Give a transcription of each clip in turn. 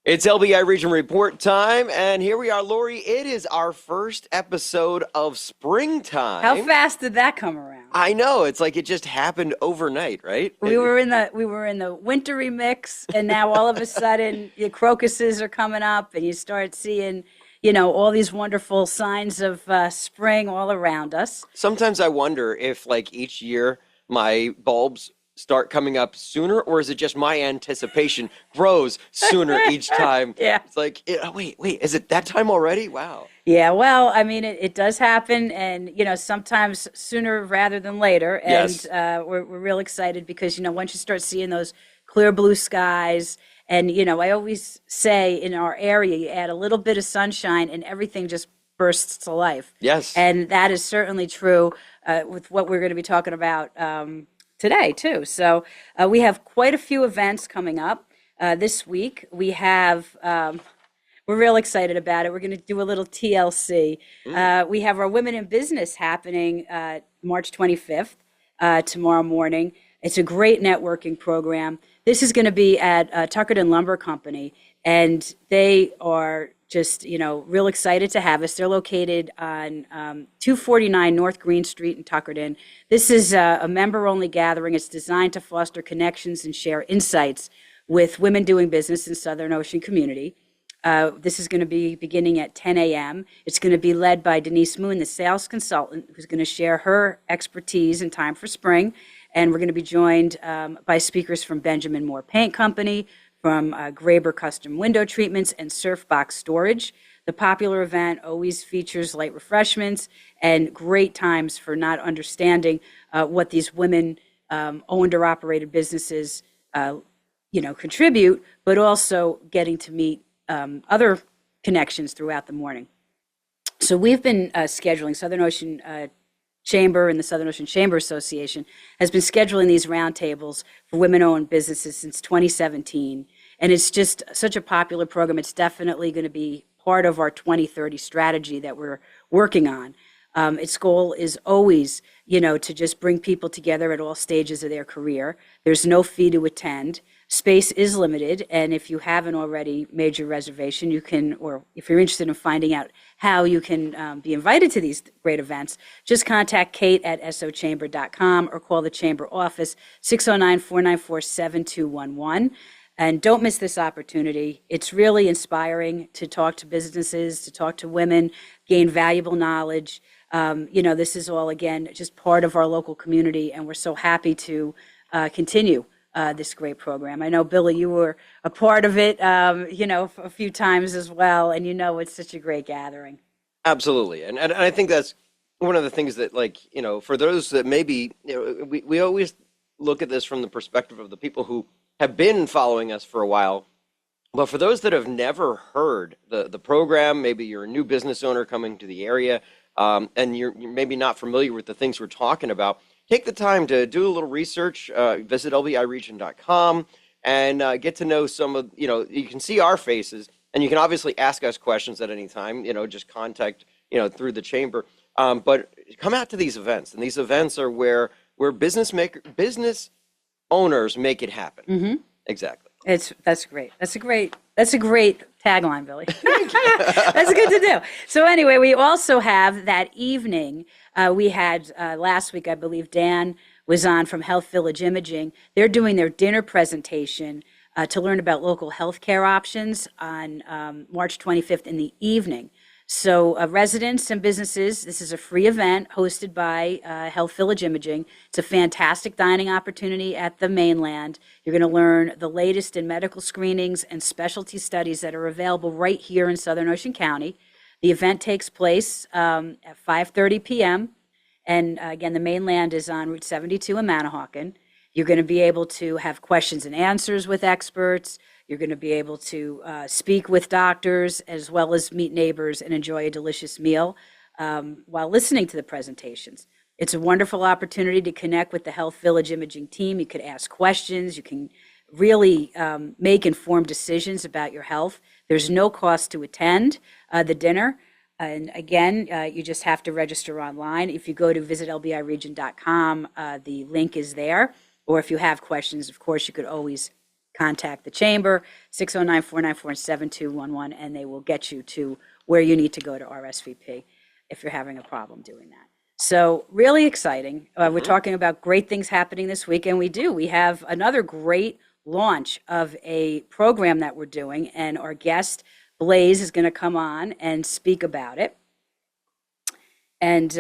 It's LBI Region Report time, and here we are, Lori. It is our first episode of springtime. How fast did that come around? I know, it's like it just happened overnight, right? We were in the wintry mix, and now all of a sudden the crocuses are coming up, and you start seeing, all these wonderful signs of spring all around us. Sometimes I wonder if, like, each year my bulbs start coming up sooner, or is it just my anticipation grows sooner each time? Yeah. It's like, wait, is it that time already? Wow. Yeah, well, I mean, it does happen, and, sometimes sooner rather than later. And Yes. We're real excited because, once you start seeing those clear blue skies, and, I always say in our area, you add a little bit of sunshine and everything just bursts to life. Yes. And that is certainly true with what we're going to be talking about today, too. So we have quite a few events coming up this week. We have, we're real excited about it. We're going to do a little TLC. We have our Women in Business happening March 25th, tomorrow morning. It's a great networking program. This is going to be at Tuckerton Lumber Company, and they are just, real excited to have us. They're located on 249 North Green Street in Tuckerton. This is a member-only gathering. It's designed to foster connections and share insights with women doing business in Southern Ocean community. This is going to be beginning at 10 a.m. It's going to be led by Denise Moon, the sales consultant, who's going to share her expertise in time for spring. And we're going to be joined by speakers from Benjamin Moore Paint Company, from Graber Custom Window Treatments, and Surfbox Storage. The popular event always features light refreshments and great times for not understanding what these women-owned or operated businesses, contribute, but also getting to meet other connections throughout the morning. So we've been scheduling Southern Ocean Chamber and the Southern Ocean Chamber Association has been scheduling these roundtables for women-owned businesses since 2017. And it's just such a popular program. It's definitely going to be part of our 2030 strategy that we're working on. Its goal is always, to just bring people together at all stages of their career. There's no fee to attend. Space is limited, and if you haven't already made your reservation, you can, or if you're interested in finding out how you can be invited to these great events, just contact Kate at sochamber.com or call the Chamber office, 609-494-7211. And don't miss this opportunity. It's really inspiring to talk to businesses, to talk to women, gain valuable knowledge. This is all, again, just part of our local community, and we're so happy to continue this great program. I know, Billy, you were a part of it, a few times as well, and it's such a great gathering. Absolutely. And I think that's one of the things that, for those that maybe, we always look at this from the perspective of the people who have been following us for a while. But for those that have never heard the program, maybe you're a new business owner coming to the area, and you're maybe not familiar with the things we're talking about, take the time to do a little research, visit lbiregion.com, and get to know some of, you can see our faces, and you can obviously ask us questions at any time, just contact, through the chamber. But come out to these events, and these events are where business owners make it happen. Mm-hmm. Exactly. That's great. That's a great tagline, Billy. That's good to do. So anyway, we also have that evening, we had last week, I believe Dan was on from Health Village Imaging. They're doing their dinner presentation to learn about local healthcare options on March 25th in the evening. So residents and businesses, this is a free event hosted by Health Village Imaging. It's a fantastic dining opportunity at the mainland. You're going to learn the latest in medical screenings and specialty studies that are available right here in Southern Ocean County. The event takes place at 5:30 p.m. And again, the mainland is on Route 72 in Manahawkin. You're going to be able to have questions and answers with experts. You're going to be able to speak with doctors as well as meet neighbors and enjoy a delicious meal while listening to the presentations. It's a wonderful opportunity to connect with the Health Village Imaging team. You could ask questions. You can really make informed decisions about your health. There's no cost to attend the dinner. And again, you just have to register online. If you go to visitlbiregion.com, the link is there. Or if you have questions, of course, you could always contact the chamber, 609-494-7211, and they will get you to where you need to go to RSVP if you're having a problem doing that. So really exciting. We're talking about great things happening this week, and we do. We have another great launch of a program that we're doing, and our guest, Blaise, is going to come on and speak about it. And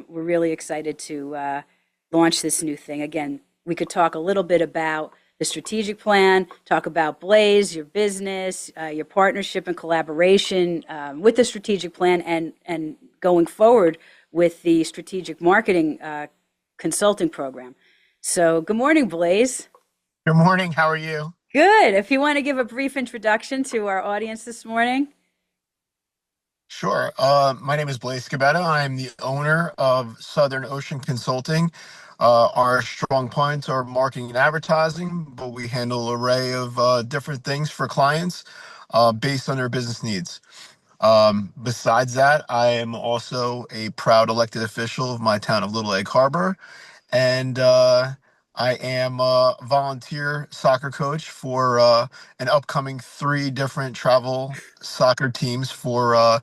we're really excited to launch this new thing. Again, we could talk a little bit about the strategic plan, talk about Blaise, your business, your partnership and collaboration with the strategic plan, and going forward with the strategic marketing consulting program. So good morning, Blaise. Good morning. How are you? Good. If you want to give a brief introduction to our audience this morning. Sure. My name is Blaise Scibetta. I'm the owner of Southern Ocean Consulting. Our strong points are marketing and advertising, but we handle an array of different things for clients based on their business needs. Besides that, I am also a proud elected official of my town of Little Egg Harbor, and I am a volunteer soccer coach for an upcoming 3 different travel soccer teams for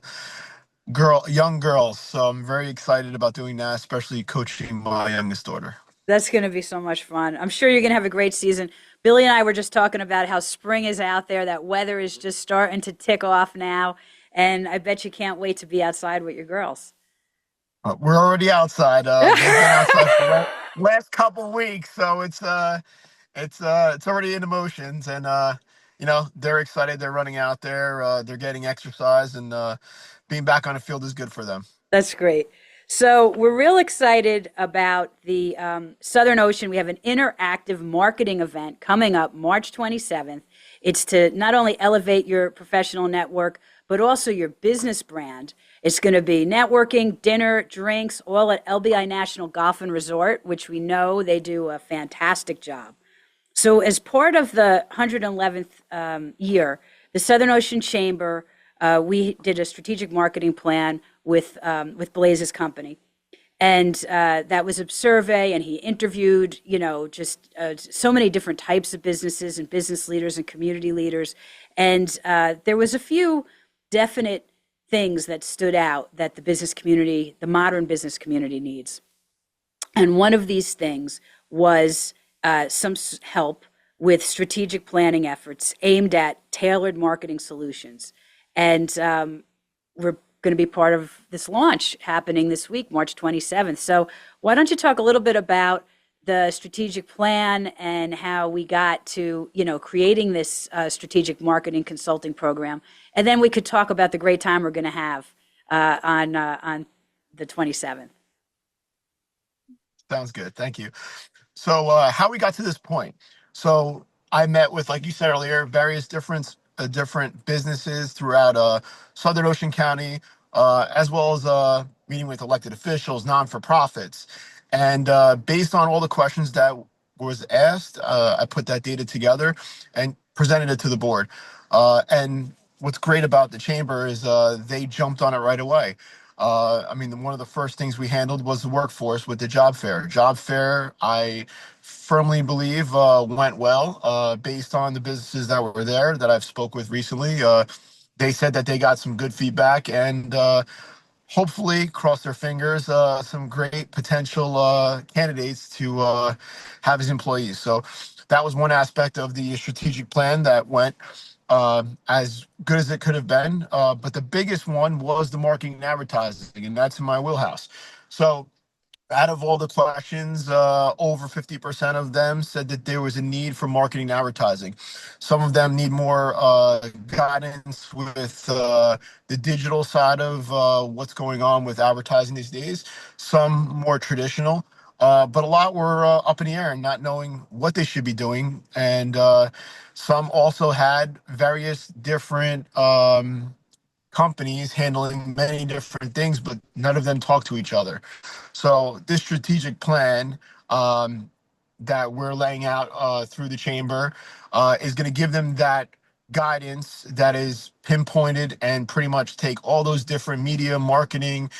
young girls. So I'm very excited about doing that, especially coaching my youngest daughter. That's going to be so much fun. I'm sure you're going to have a great season. Billy and I were just talking about how spring is out there. That weather is just starting to tick off now. And I bet you can't wait to be outside with your girls. We're already outside. They've been outside for the last couple weeks, so it's already in motions, and they're excited. They're running out there. They're getting exercise, and being back on the field is good for them. That's great. So we're real excited about the Southern Ocean. We have an interactive marketing event coming up March 27th. It's to not only elevate your professional network, but also your business brand. It's going to be networking, dinner, drinks, all at LBI National Golf and Resort, which we know they do a fantastic job. So as part of the 111th year, the Southern Ocean Chamber, we did a strategic marketing plan with Blaise's company. And that was a survey, and he interviewed, just so many different types of businesses and business leaders and community leaders. And there was a few definite things that stood out that the business community, the modern business community needs. And one of these things was some help with strategic planning efforts aimed at tailored marketing solutions. And we're going to be part of this launch happening this week, March 27th. So why don't you talk a little bit about the strategic plan and how we got to, creating this strategic marketing consulting program. And then we could talk about the great time we're going to have on the 27th. Sounds good. Thank you. So how we got to this point. So I met with, like you said earlier, various different businesses throughout Southern Ocean County, as well as meeting with elected officials, non-for-profits. And based on all the questions that was asked, I put that data together and presented it to the board. And what's great about the chamber is they jumped on it right away. One of the first things we handled was the workforce with the job fair. Job fair, I firmly believe, went well based on the businesses that were there that I've spoke with recently. They said that they got some good feedback and hopefully, cross their fingers, some great potential candidates to have as employees. So that was one aspect of the strategic plan that went as good as it could have been. But the biggest one was the marketing and advertising, and that's in my wheelhouse. So out of all the questions, over 50% of them said that there was a need for marketing and advertising. Some of them need more guidance with the digital side of what's going on with advertising these days. Some more traditional, but a lot were up in the air and not knowing what they should be doing. And some also had various different companies handling many different things, but none of them talk to each other. So this strategic plan that we're laying out through the chamber is going to give them that guidance that is pinpointed and pretty much take all those different media marketing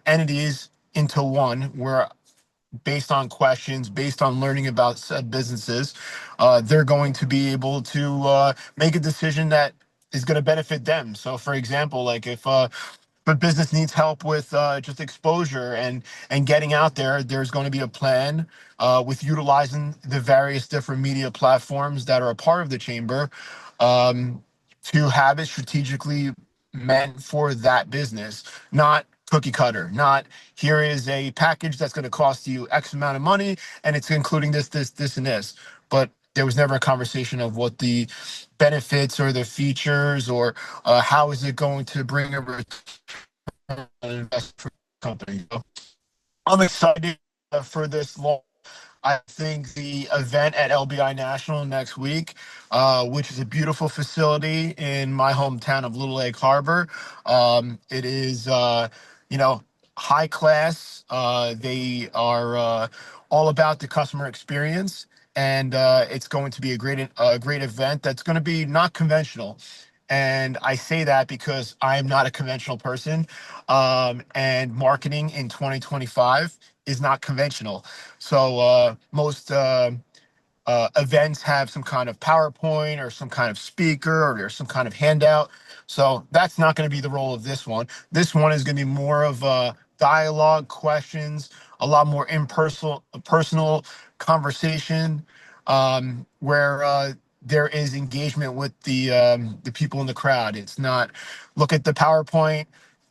entities into one, where based on questions, based on learning about said businesses, they're going to be able to make a decision that is going to benefit them. So, for example, like if but business needs help with just exposure and getting out there, there's going to be a plan with utilizing the various different media platforms that are a part of the chamber, um, to have it strategically meant for that business, not cookie cutter, not here is a package that's going to cost you X amount of money and it's including this, and this. But there was never a conversation of what the benefits or the features or how is it going to bring a return on investment for the company. So I'm excited for this launch. I think the event at LBI National next week, which is a beautiful facility in my hometown of Little Egg Harbor. It is, high class. They are all about the customer experience, and it's going to be a great event that's going to be not conventional. And I say that because I am not a conventional person, and marketing in 2025 is not conventional. So most events have some kind of PowerPoint or some kind of speaker or there's some kind of handout. So that's not going to be the role of this one. This one is going to be more of a dialogue, questions, a lot more impersonal, personal conversation, where there is engagement with the people in the crowd. It's not look at the PowerPoint,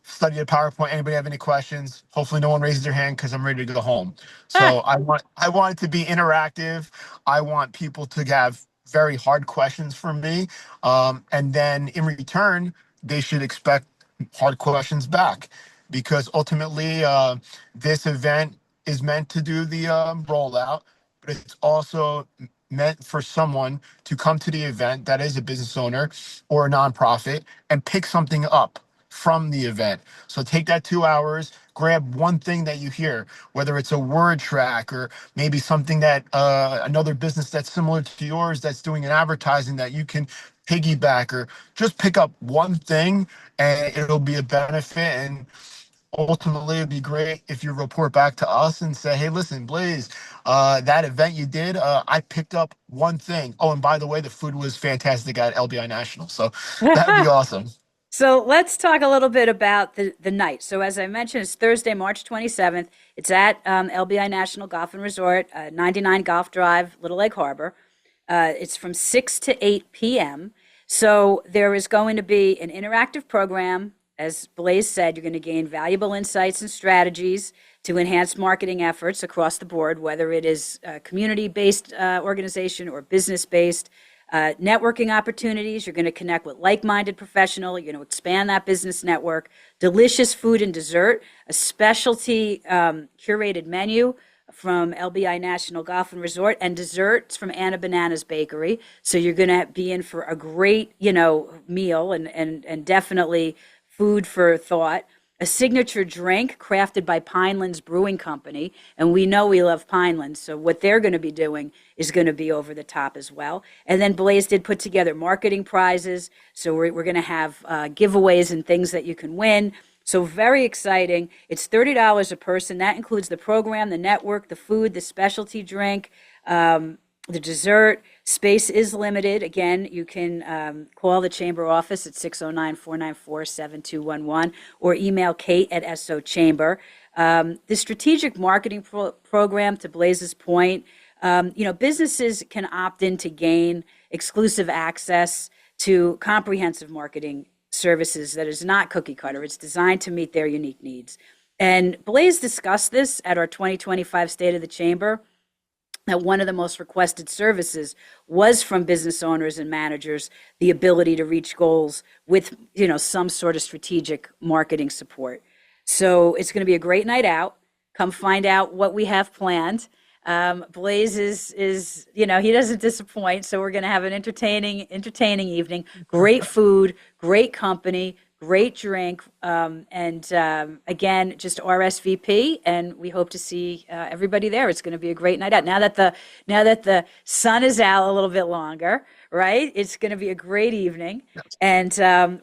study the PowerPoint. Anybody have any questions? Hopefully no one raises their hand because I'm ready to go home. So I want it to be interactive. I want people to have very hard questions from me. And then in return, they should expect hard questions back because ultimately this event is meant to do the rollout, but it's also meant for someone to come to the event that is a business owner or a nonprofit and pick something up from the event. So take that 2 hours, grab one thing that you hear, whether it's a word track or maybe something that another business that's similar to yours that's doing an advertising that you can piggyback, or just pick up one thing and it'll be a benefit. And ultimately it'd be great if you report back to us and say, hey, listen, Blaise, that event you did, I picked up one thing. Oh, and by the way, the food was fantastic at LBI National. So that'd be awesome. So let's talk a little bit about the night. So as I mentioned, it's Thursday, March 27th. It's at LBI National Golf and Resort, 99 Golf Drive, Little Egg Harbor. It's from 6 to 8 p.m. So there is going to be an interactive program. As Blaise said, you're going to gain valuable insights and strategies to enhance marketing efforts across the board, whether it is a community-based organization or business-based. Networking opportunities. You're going to connect with like-minded professionals. You're going to expand that business network. Delicious food and dessert. A specialty curated menu from LBI National Golf and Resort, and desserts from Anna Banana's Bakery. So you're going to be in for a great, meal and definitely food for thought. A signature drink crafted by Pinelands Brewing Company. And we know we love Pinelands, so what they're going to be doing is going to be over the top as well. And then Blaise did put together marketing prizes. So we're going to have giveaways and things that you can win. So very exciting. It's $30 a person. That includes the program, the network, the food, the specialty drink, the dessert. Space is limited. Again, you can call the chamber office at 609-494-7211 or email Kate at SO Chamber. The strategic marketing program, to Blaise's point, businesses can opt in to gain exclusive access to comprehensive marketing services that is not cookie cutter. It's designed to meet their unique needs. And Blaise discussed this at our 2025 State of the Chamber, that one of the most requested services was from business owners and managers, the ability to reach goals with, some sort of strategic marketing support. So it's going to be a great night out. Come find out what we have planned. Blaise is he doesn't disappoint. So we're going to have an entertaining evening, great food, great company, great drink, and again, just RSVP, and we hope to see everybody there. It's going to be a great night out. Now that the sun is out a little bit longer, right? It's going to be a great evening, and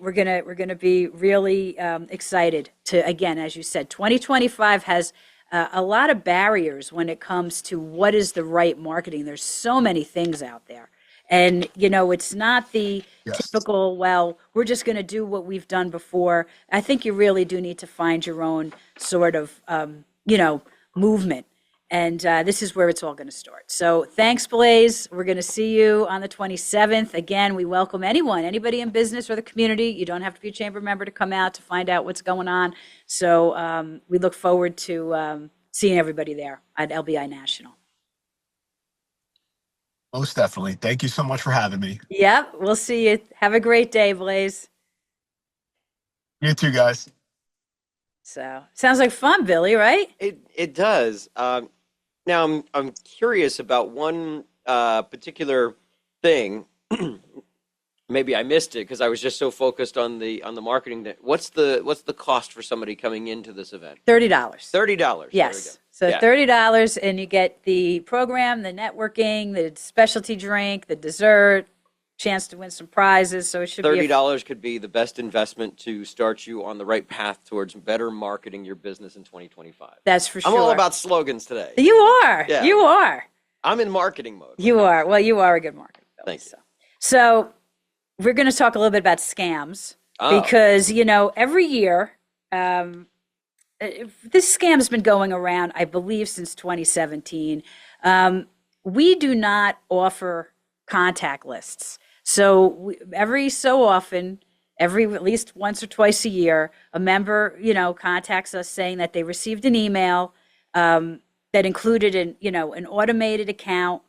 we're gonna be really excited to, again, as you said, 2025 has a lot of barriers when it comes to what is the right marketing. There's so many things out there. And, it's not the Yes. typical, well, we're just going to do what we've done before. I think you really do need to find your own sort of, movement. And this is where it's all going to start. So thanks, Blaise. We're going to see you on the 27th. Again, we welcome anybody in business or the community. You don't have to be a chamber member to come out to find out what's going on. So we look forward to seeing everybody there at LBI National. Most definitely. Thank you so much for having me. Yep, we'll see you. Have a great day, Blaise. You too, guys. So sounds like fun, Billy, right? It does. Now I'm curious about one particular thing. Maybe I missed it because I was just so focused on the marketing. What's the cost for somebody coming into this event? $30. $30. Yes. So Yeah. $30, and you get the program, the networking, the specialty drink, the dessert, chance to win some prizes. So it should be $30 could be the best investment to start you on the right path towards better marketing your business in 2025. That's for sure. I'm all about slogans today. You are. Yeah. You are. I'm in marketing mode. You are. Well, you are a good marketer. Billy. Thank you. So we're going to talk a little bit about scams Oh. because, every year, this scam's been going around, I believe, since 2017. We do not offer contact lists. So every so often, at least once or twice a year, a member, contacts us saying that they received an email that included an automated account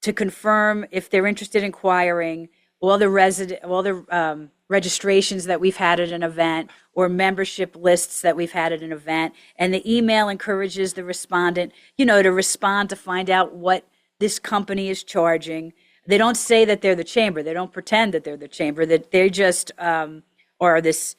to confirm if they're interested in inquiring all the registrations that we've had at an event or membership lists that we've had at an event. And the email encourages the respondent, to respond to find out what this company is charging. They don't say that they're the chamber. They don't pretend that they're the chamber, that they just are this,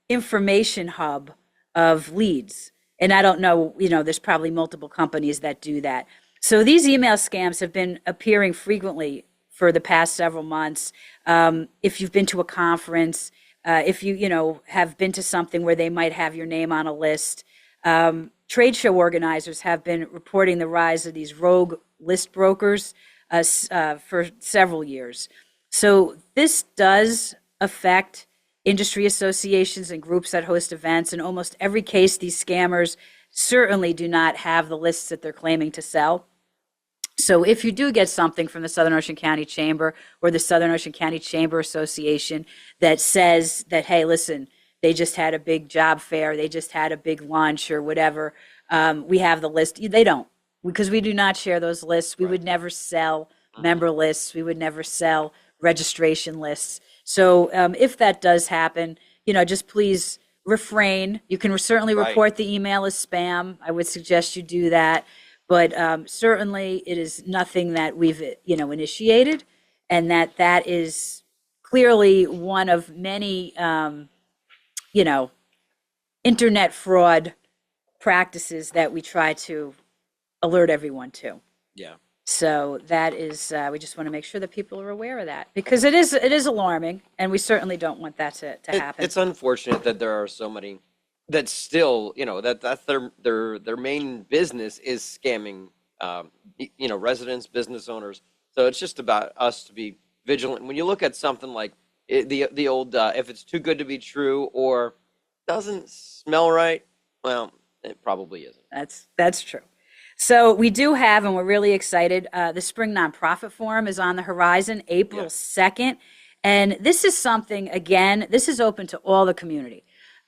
information hub of leads. And I don't know, there's probably multiple companies that do that. So these email scams have been appearing frequently for the past several months. If you've been to a conference, if you, have been to something where they might have your name on a list, trade show organizers have been reporting the rise of these rogue list brokers for several years. So this does affect industry associations and groups that host events. In almost every case, these scammers certainly do not have the lists that they're claiming to sell. So if you do get something from the Southern Ocean County Chamber or the Southern Ocean County Chamber Association that says that, hey, listen, they just had a big job fair, they just had a big lunch or whatever, we have the list. They don't, because we do not share those lists. We would never sell member lists. We would never sell registration lists. So if that does happen, just please refrain. You can certainly report the email as spam. I would suggest you do that. But certainly it is nothing that we've, initiated, and that is clearly one of many, internet fraud practices that we try to alert everyone to. Yeah. So that is, we just want to make sure that people are aware of that, because it is alarming, and we certainly don't want that to happen. It's unfortunate that there are so many that still, that's their main business is scamming, residents, business owners. So it's just about us to be vigilant. When you look at something like the old, if it's too good to be true or doesn't smell right, well, it probably isn't. That's true. So we do have, and we're really excited, the Spring Nonprofit Forum is on the horizon, April 2nd. And this is something, again, this is open to all the community.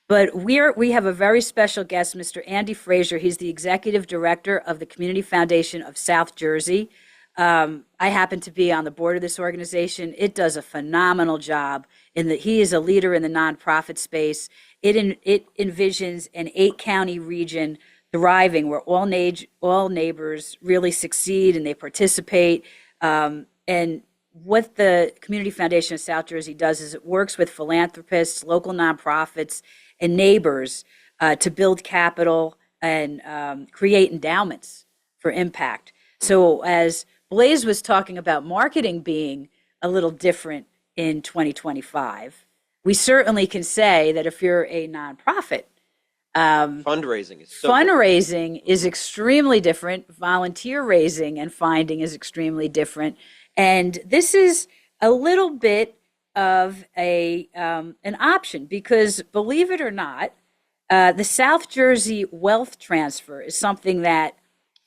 But we have a very special guest, Mr. Andy Frazier. He's the executive director of the Community Foundation of South Jersey. I happen to be on the board of this organization. It does a phenomenal job he is a leader in the nonprofit space. It envisions an 8-county region thriving where all neighbors really succeed and they participate. And what the Community Foundation of South Jersey does is it works with philanthropists, local nonprofits, and neighbors to build capital and create endowments for impact. So as Blaise was talking about marketing being a little different in 2025, we certainly can say that if you're a nonprofit, Fundraising is so different. Fundraising is extremely different. Volunteer raising and finding is extremely different. And this is a little bit of an option because, believe it or not, the South Jersey wealth transfer is something that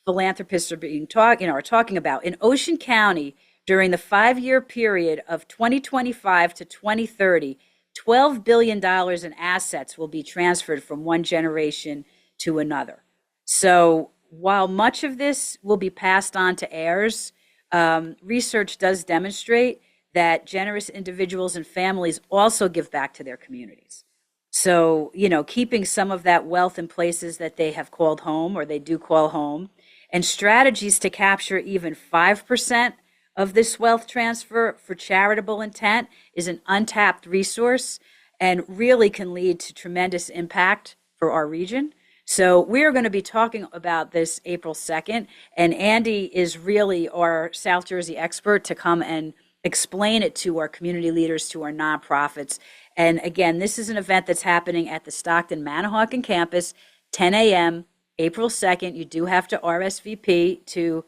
philanthropists are talking about. In Ocean County, during the 5-year period of 2025 to 2030, $12 billion in assets will be transferred from one generation to another. So while much of this will be passed on to heirs, research does demonstrate that generous individuals and families also give back to their communities. So, keeping some of that wealth in places that they have called home or they do call home, and strategies to capture even 5% of this wealth transfer for charitable intent is an untapped resource and really can lead to tremendous impact for our region. So we're going to be talking about this April 2nd, and Andy is really our South Jersey expert to come and explain it to our community leaders, to our nonprofits. And again, this is an event that's happening at the Stockton Manahawkin campus, 10 a.m., April 2nd. You do have to RSVP to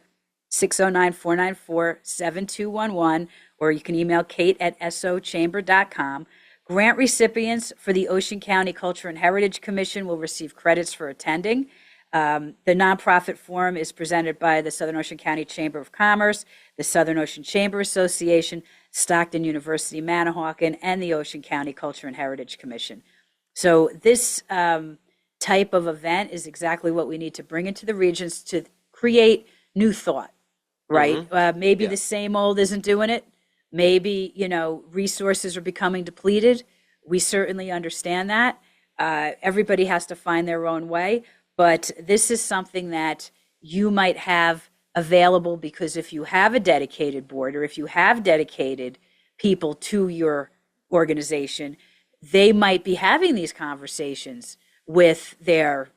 609-494-7211, or you can email kate@sochamber.com. Grant recipients for the Ocean County Culture and Heritage Commission will receive credits for attending. The nonprofit forum is presented by the Southern Ocean County Chamber of Commerce, the Southern Ocean Chamber Association, Stockton University Manahawkin, and the Ocean County Culture and Heritage Commission. So this type of event is exactly what we need to bring into the regions to create new thought, right? Maybe the same old isn't doing it. Maybe, resources are becoming depleted. We certainly understand that. Everybody has to find their own way. But this is something that you might have available because if you have a dedicated board or if you have dedicated people to your organization, they might be having these conversations with their,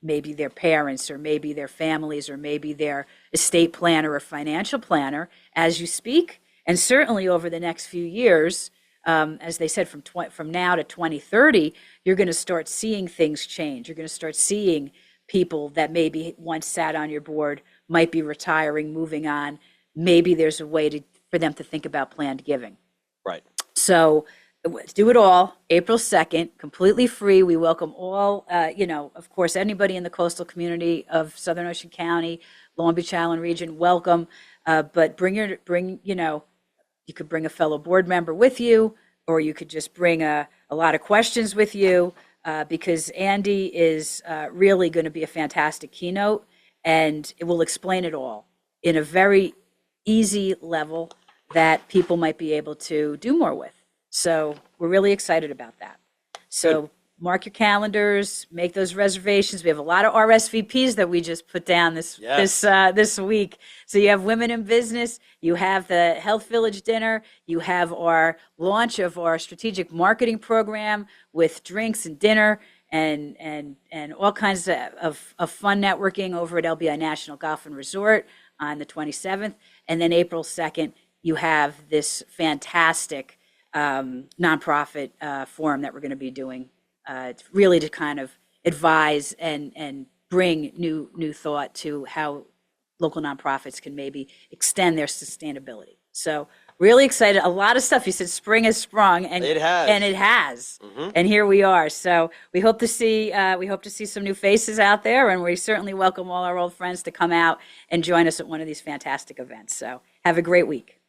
maybe their parents or maybe their families or maybe their estate planner or financial planner as you speak. And certainly over the next few years, as they said, from now to 2030, you're going to start seeing things change. You're going to start seeing people that maybe once sat on your board might be retiring, moving on. Maybe there's a way for them to think about planned giving. Right. So do it all, April 2nd, completely free. We welcome all, of course, anybody in the coastal community of Southern Ocean County, Long Beach Island region, welcome. But you could bring a fellow board member with you, or you could just bring a lot of questions with you, because Andy is really going to be a fantastic keynote, and it will explain it all in a very easy level that people might be able to do more with. So we're really excited about that. So Good. Mark your calendars, make those reservations. We have a lot of RSVPs that we just put down this week. So you have Women in Business, you have the Health Village dinner, you have our launch of our strategic marketing program with drinks and dinner and all kinds of fun networking over at LBI National Golf and Resort on the 27th. And then April 2nd, you have this fantastic nonprofit forum that we're going to be doing. It's really to kind of advise and bring new thought to how local nonprofits can maybe extend their sustainability. So really excited. A lot of stuff. You said spring has sprung, and It has. and it has. And here we are. So we hope to see some new faces out there, and we certainly welcome all our old friends to come out and join us at one of these fantastic events. So have a great week.